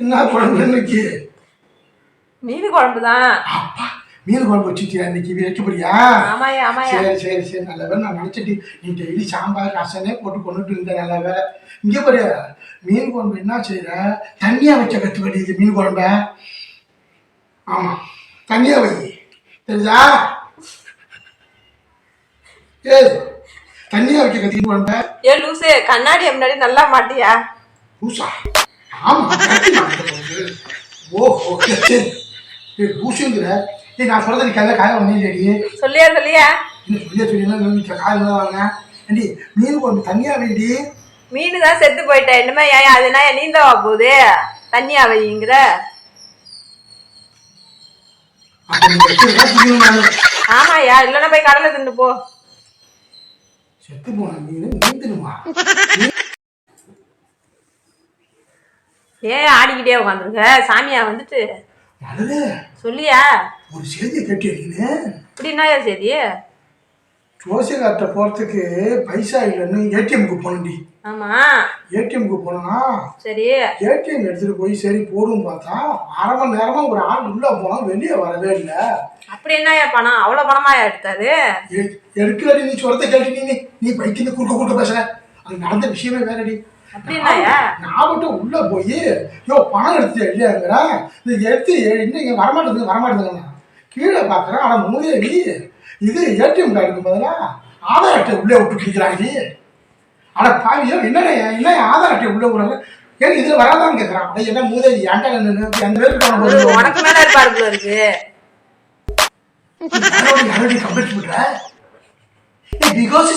என்ன குழம்பு இன்னைக்கு? மீன் குழம்பு தான். மீன் குழம்பு வச்சுட்டியா இன்னைக்கு? வைக்கப்படியா? ஆமாயா ஆமாயா. சரி சரி சரி, நல்ல வேலை. நான் நினைச்சிட்டு நீ டெய்லி சாம்பார் ரசனே போட்டு கொண்டுட்டு இருந்த. நல்ல வேலை. இங்க பாரு, மீன் குழம்பு என்ன செய்யற? தண்ணியா வைக்க கத்து வேண்டியது மீன் குழம்ப. ஆமா, தண்ணியா வை. தெரிஞ்சா? ஏய், தண்ணியா வைக்க கத்து குழம்ப. ஏ லூசு, கண்ணாடி முன்னாடி நல்லா மாட்டியா? லூசா? ஆமா, ஓஹோ சரி. லூசுங்கிற? நான் சொல்றது நீ கல்ல காய வந்தேடி. சொல்லியா சொல்லியா? இன்னும் சொல்லியா சொல்லியா காய் வாங்க. ஏண்டி மீன் குழம்பு தண்ணியா வைடி. மீன் தான் செத்து போயிட்டேன். என்னமே ஏன் அதுனா நீந்தவா போகுது? தண்ணியா வைங்கிற? ஆமாயா, இல்லைன்னா போய் கடலை தின்னு போ. செத்து போன மீன் நீந்துணுமா? ஏன் ஆடிக்கிட்டே உட்காந்துருக்க? சாமியா வந்துட்டு சொல்லியா? ஒரு செய்தியை கேட்டீங்க. இப்படின்னா செய்தி? ஜோசியக்கார்ட்ட போறதுக்கு பைசா இல்லைன்னு ஏடிஎம்க்கு போனடி. ஆமா, ஏடிஎம்க்கு போனா சரி ஏடிஎம் எடுத்துட்டு போய் சரி போடும் பார்த்தா அரை மணி நேரமா ஒரு ஆள் உள்ள போனா வெளியே வரவே இல்லை. அப்படி என்ன பணம்? அவ்வளவு பணமா எடுத்தாரு? எடுக்கலடி, நீ சொல்றத கேட்டு நீ பைக்கின்னு குறுக்க பேசுற. அது நடந்த விஷயமே வேறடி. அப்படின்னாயா? நான் மட்டும் உள்ள போய் யோ பணம் எடுத்து இல்லையாங்கிற இது எடுத்து இன்னும் வரமாட்டேங்குங்க. கீழே பாக்குறேன். ஆனா மூதேவி இது ஏடிஎம் கார்டுக்கு பதிலா ஆதார் அட்டை உள்ளே விட்டு பிடிக்கிறாங்க. ஆனா பாவியோ என்ன ஆதார் அட்டை உள்ளே விடுறாங்க. ஏன் இதுல வராதான்னு கேட்கறான். என்ன மூதேவி ஏன்டா அந்த பேருக்கு உனக்கு மேல இருப்பாரு இருக்கு. கம்ப்ளீட் பண்ற பிகாஸ்